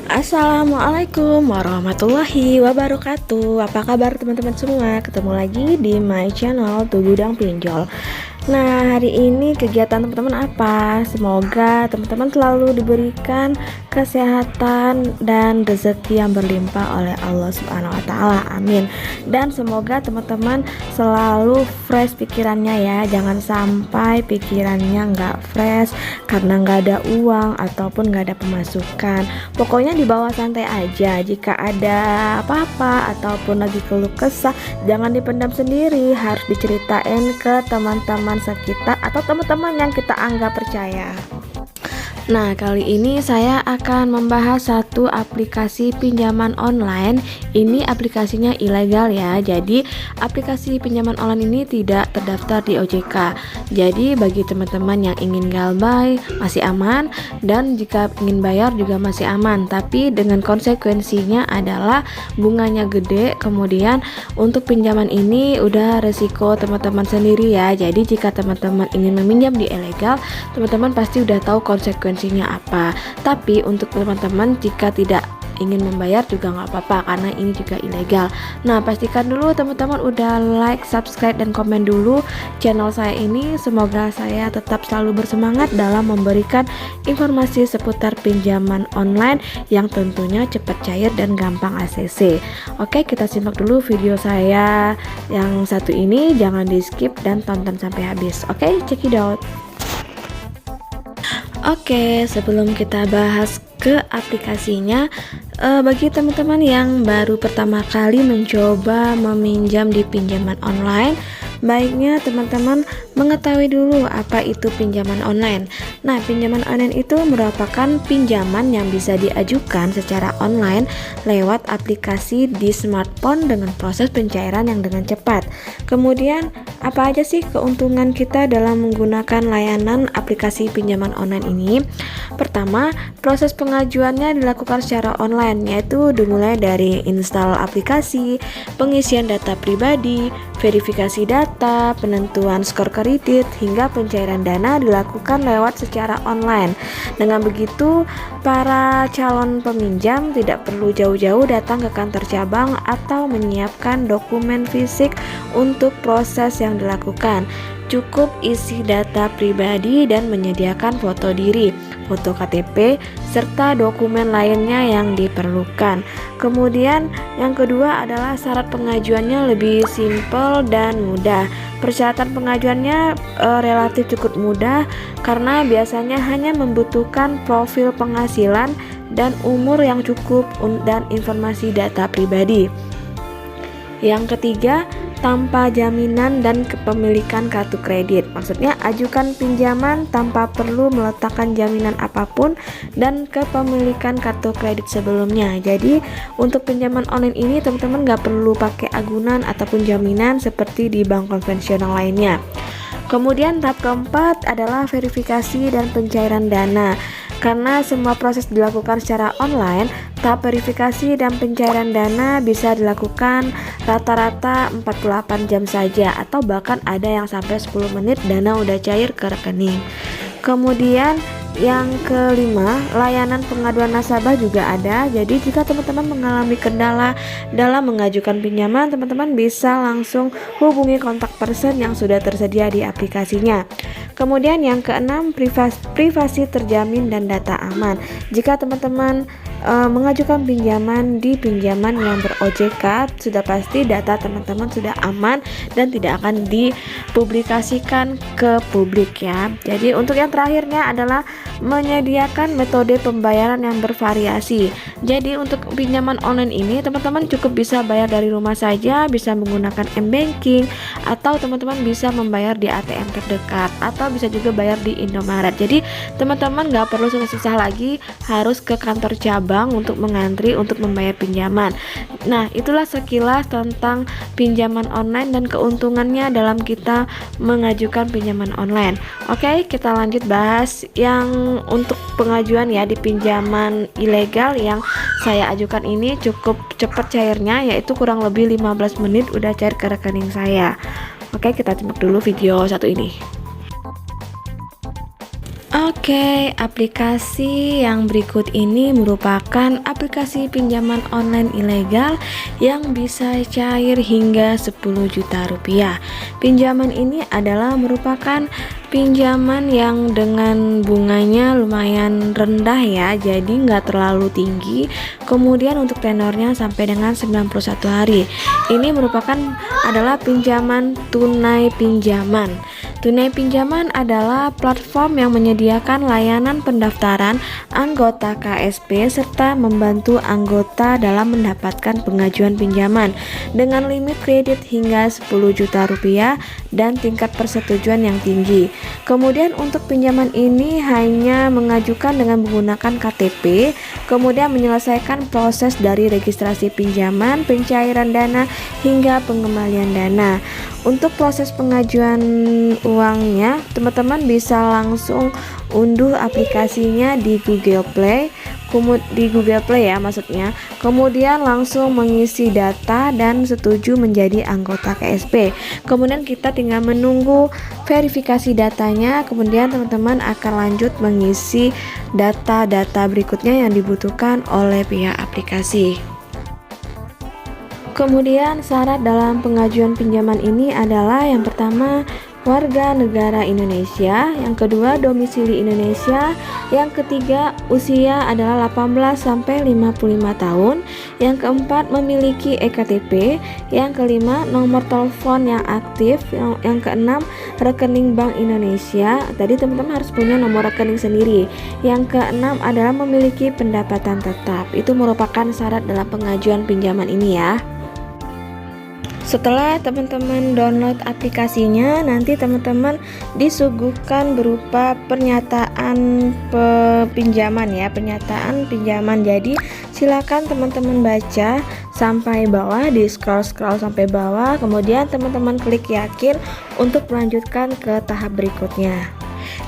Assalamualaikum warahmatullahi wabarakatuh. Apa kabar teman-teman semua? Ketemu lagi di my channel Tuh Gudang Pinjol. Nah, hari ini kegiatan teman-teman apa? Semoga teman-teman selalu diberikan kesehatan dan rezeki yang berlimpah oleh Allah Subhanahu wa taala. Amin. Dan semoga teman-teman selalu fresh pikirannya ya. Jangan sampai pikirannya nggak fresh karena nggak ada uang ataupun nggak ada pemasukan. Pokoknya dibawa santai aja. Jika ada apa-apa ataupun lagi keluh kesah, jangan dipendam sendiri, harus diceritain ke teman-teman sekitar atau teman-teman yang kita anggap percaya. Nah, kali ini saya akan membahas satu aplikasi pinjaman online. Ini aplikasinya ilegal ya. Jadi, aplikasi pinjaman online ini tidak terdaftar di OJK. Jadi, bagi teman-teman yang ingin galbay masih aman, dan jika ingin bayar juga masih aman. Tapi dengan konsekuensinya adalah bunganya gede. Kemudian untuk pinjaman ini udah resiko teman-teman sendiri ya. Jadi, jika teman-teman ingin meminjam di ilegal, teman-teman pasti udah tahu konsekuensinya apa. Tapi untuk teman-teman jika tidak ingin membayar juga nggak apa-apa karena ini juga ilegal. Nah, pastikan dulu teman-teman udah like, subscribe, dan komen dulu channel saya ini. Semoga saya tetap selalu bersemangat dalam memberikan informasi seputar pinjaman online yang tentunya cepat cair dan gampang ACC. Oke, kita simak dulu video saya yang satu ini, jangan di skip dan tonton sampai habis. Oke, check it out. Oke, sebelum kita bahas ke aplikasinya, bagi teman-teman yang baru pertama kali mencoba meminjam di pinjaman online, baiknya teman-teman mengetahui dulu apa itu pinjaman online. Nah, pinjaman online itu merupakan pinjaman yang bisa diajukan secara online lewat aplikasi di smartphone dengan proses pencairan yang dengan cepat. Kemudian, apa aja sih keuntungan kita dalam menggunakan layanan aplikasi pinjaman online ini? Pertama, proses pengajuannya dilakukan secara online, yaitu dimulai dari install aplikasi, pengisian data pribadi, verifikasi data, penentuan skor kredit, hingga pencairan dana dilakukan lewat secara online. Dengan begitu, para calon peminjam tidak perlu jauh-jauh datang ke kantor cabang atau menyiapkan dokumen fisik untuk proses yang dilakukan. Cukup isi data pribadi dan menyediakan foto diri, foto KTP, serta dokumen lainnya yang diperlukan. Kemudian yang kedua adalah syarat pengajuannya lebih simpel dan mudah. Persyaratan pengajuannya relatif cukup mudah karena biasanya hanya membutuhkan profil penghasilan dan umur yang cukup dan informasi data pribadi. Yang ketiga, tanpa jaminan dan kepemilikan kartu kredit. Maksudnya ajukan pinjaman tanpa perlu meletakkan jaminan apapun dan kepemilikan kartu kredit sebelumnya. Jadi untuk pinjaman online ini teman-teman nggak perlu pakai agunan ataupun jaminan seperti di bank konvensional lainnya. Kemudian tahap keempat adalah verifikasi dan pencairan dana. Karena semua proses dilakukan secara online, tahap verifikasi dan pencairan dana bisa dilakukan rata-rata 48 jam saja, atau bahkan ada yang sampai 10 menit dana udah cair ke rekening. Kemudian yang kelima, layanan pengaduan nasabah juga ada. Jadi jika teman-teman mengalami kendala dalam mengajukan pinjaman, teman-teman bisa langsung hubungi kontak person yang sudah tersedia di aplikasinya. Kemudian yang keenam, privasi terjamin dan data aman. Jika teman-teman mengajukan pinjaman di pinjaman yang ber-OJK, sudah pasti data teman-teman sudah aman dan tidak akan dipublikasikan ke publik ya. Jadi untuk yang terakhirnya adalah menyediakan metode pembayaran yang bervariasi. Jadi untuk pinjaman online ini teman-teman cukup bisa bayar dari rumah saja, bisa menggunakan m-banking, atau teman-teman bisa membayar di ATM terdekat, atau bisa juga bayar di Indomaret. Jadi teman-teman nggak perlu susah-susah lagi harus ke kantor cabang untuk mengantri untuk membayar pinjaman. Nah, itulah sekilas tentang pinjaman online dan keuntungannya dalam kita mengajukan pinjaman online. Oke, kita lanjut bahas yang untuk pengajuan ya di pinjaman ilegal yang saya ajukan ini cukup cepat cairnya, yaitu kurang lebih 15 menit udah cair ke rekening saya. Oke, kita simak dulu video satu ini. Oke, aplikasi yang berikut ini merupakan aplikasi pinjaman online ilegal yang bisa cair hingga 10 juta rupiah. Pinjaman ini adalah merupakan pinjaman yang dengan bunganya lumayan rendah ya, jadi nggak terlalu tinggi. Kemudian untuk tenornya sampai dengan 91 hari. Ini merupakan adalah pinjaman tunai pinjaman. Tunai pinjaman adalah platform yang menyediakan layanan pendaftaran anggota KSP serta membantu anggota dalam mendapatkan pengajuan pinjaman dengan limit kredit hingga 10 juta rupiah dan tingkat persetujuan yang tinggi. Kemudian untuk pinjaman ini hanya mengajukan dengan menggunakan KTP, kemudian menyelesaikan proses dari registrasi pinjaman, pencairan dana hingga pengembalian dana. Untuk proses pengajuan uangnya, teman-teman bisa langsung unduh aplikasinya di Google Play, ya maksudnya. Kemudian langsung mengisi data dan setuju menjadi anggota KSP. Kemudian kita tinggal menunggu verifikasi datanya, kemudian teman-teman akan lanjut mengisi data-data berikutnya yang dibutuhkan oleh pihak aplikasi. Kemudian syarat dalam pengajuan pinjaman ini adalah yang pertama warga negara Indonesia, yang kedua domisili Indonesia, yang ketiga usia adalah 18 sampai 55 tahun, yang keempat memiliki ektp, yang kelima nomor telepon yang aktif, yang keenam rekening Bank Indonesia. Tadi teman-teman harus punya nomor rekening sendiri. Yang keenam adalah memiliki pendapatan tetap. Itu merupakan syarat dalam pengajuan pinjaman ini ya. Setelah teman-teman download aplikasinya, nanti teman-teman disuguhkan berupa pernyataan pinjaman ya, pernyataan pinjaman. Jadi silakan teman-teman baca sampai bawah, di scroll sampai bawah, kemudian teman-teman klik yakin untuk melanjutkan ke tahap berikutnya.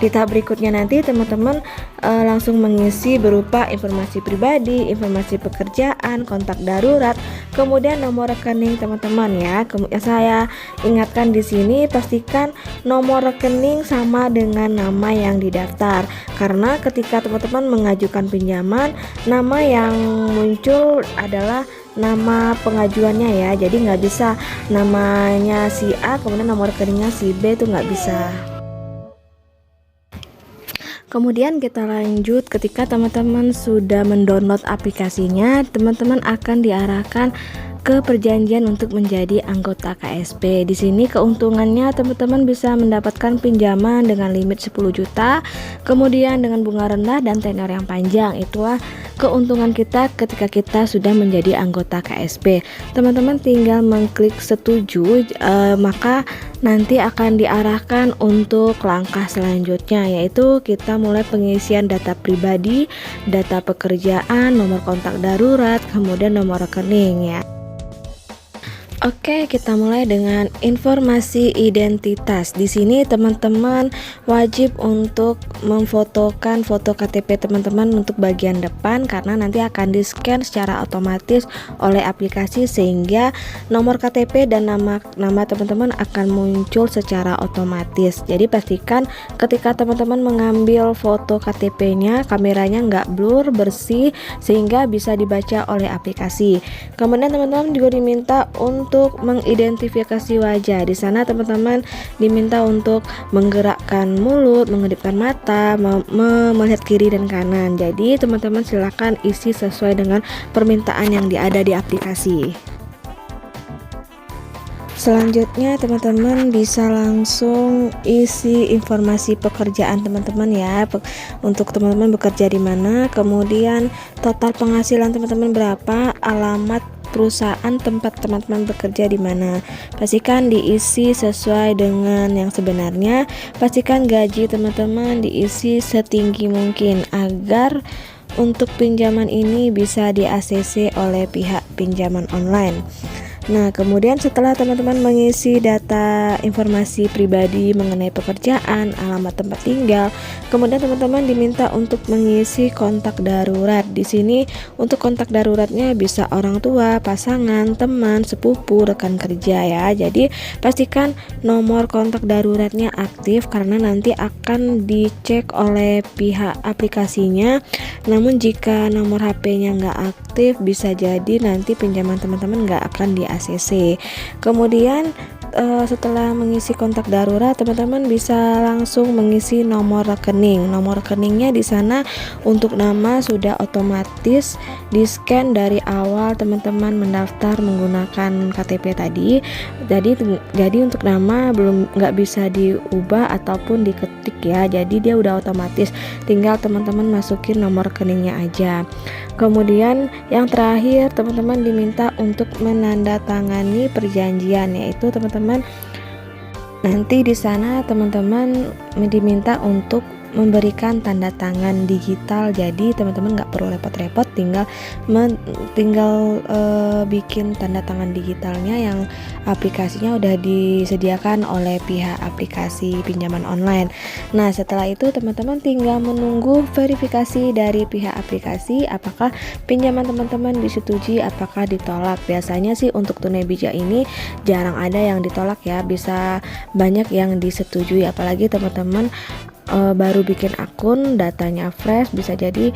Di tahap berikutnya nanti teman-teman langsung mengisi berupa informasi pribadi, informasi pekerjaan, kontak darurat, kemudian nomor rekening teman-teman ya. Saya ingatkan di sini, pastikan nomor rekening sama dengan nama yang didaftar, karena ketika teman-teman mengajukan pinjaman, nama yang muncul adalah nama pengajuannya ya. Jadi nggak bisa namanya si A kemudian nomor rekeningnya si B, itu nggak bisa. Kemudian kita lanjut, ketika teman-teman sudah mendownload aplikasinya, teman-teman akan diarahkan ke perjanjian untuk menjadi anggota KSP. Di sini keuntungannya teman-teman bisa mendapatkan pinjaman dengan limit 10 juta, kemudian dengan bunga rendah dan tenor yang panjang. Itulah keuntungan kita ketika kita sudah menjadi anggota KSP. Teman-teman tinggal mengklik setuju, maka nanti akan diarahkan untuk langkah selanjutnya, yaitu kita mulai pengisian data pribadi, data pekerjaan, nomor kontak darurat, kemudian nomor rekening ya. Oke, kita mulai dengan informasi identitas. Di sini teman-teman wajib untuk memfotokan foto KTP teman-teman untuk bagian depan, karena nanti akan di-scan secara otomatis oleh aplikasi, sehingga nomor KTP dan nama teman-teman akan muncul secara otomatis. Jadi pastikan ketika teman-teman mengambil foto KTP-nya, kameranya nggak blur, bersih, sehingga bisa dibaca oleh aplikasi. Kemudian teman-teman juga diminta untuk mengidentifikasi wajah. Di sana teman-teman diminta untuk menggerakkan mulut, mengedipkan mata, melihat kiri dan kanan. Jadi teman-teman silakan isi sesuai dengan permintaan yang ada di aplikasi. Selanjutnya teman-teman bisa langsung isi informasi pekerjaan teman-teman ya, untuk teman-teman bekerja di mana, kemudian total penghasilan teman-teman berapa, alamat perusahaan tempat teman-teman bekerja di mana. Pastikan diisi sesuai dengan yang sebenarnya. Pastikan gaji teman-teman diisi setinggi mungkin agar untuk pinjaman ini bisa di-ACC oleh pihak pinjaman online. Nah, kemudian setelah teman-teman mengisi data informasi pribadi mengenai pekerjaan, alamat tempat tinggal, kemudian teman-teman diminta untuk mengisi kontak darurat. Di sini untuk kontak daruratnya bisa orang tua, pasangan, teman, sepupu, rekan kerja ya. Jadi pastikan nomor kontak daruratnya aktif karena nanti akan dicek oleh pihak aplikasinya. Namun jika nomor HP-nya nggak aktif, bisa jadi nanti pinjaman teman-teman nggak akan di ACC. Kemudian setelah mengisi kontak darurat, teman-teman bisa langsung mengisi nomor rekening. Nomor rekeningnya di sana untuk nama sudah otomatis di-scan dari awal teman-teman mendaftar menggunakan KTP tadi. Jadi untuk nama belum nggak bisa diubah ataupun diketik ya. Jadi dia udah otomatis, tinggal teman-teman masukin nomor rekeningnya aja. Kemudian yang terakhir teman-teman diminta untuk menandatangani perjanjian, yaitu teman-teman nanti di sana teman-teman diminta untuk memberikan tanda tangan digital. Jadi teman-teman nggak perlu repot-repot, tinggal bikin tanda tangan digitalnya yang aplikasinya udah disediakan oleh pihak aplikasi pinjaman online. Nah, setelah itu teman-teman tinggal menunggu verifikasi dari pihak aplikasi apakah pinjaman teman-teman disetujui, apakah ditolak. Biasanya sih untuk tunai bijak ini jarang ada yang ditolak ya, bisa banyak yang disetujui, apalagi teman-teman baru bikin akun, datanya fresh, bisa jadi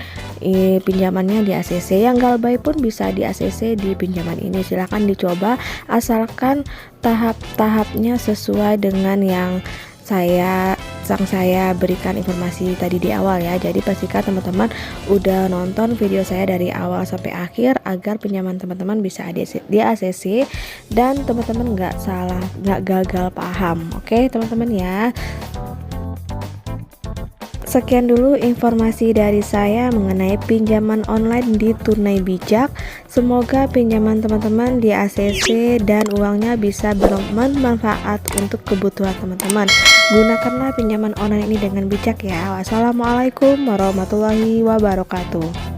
pinjamannya di ACC. Yang galbay pun bisa di ACC di pinjaman ini. Silahkan dicoba asalkan tahap-tahapnya sesuai dengan yang saya berikan informasi tadi di awal ya. Jadi pastikan teman-teman udah nonton video saya dari awal sampai akhir agar pinjaman teman-teman bisa di ACC dan teman-teman nggak gagal paham. Oke teman-teman ya. Sekian dulu informasi dari saya mengenai pinjaman online di Tunai Bijak. Semoga pinjaman teman-teman di ACC dan uangnya bisa bermanfaat untuk kebutuhan teman-teman. Gunakanlah pinjaman online ini dengan bijak ya. Wassalamualaikum warahmatullahi wabarakatuh.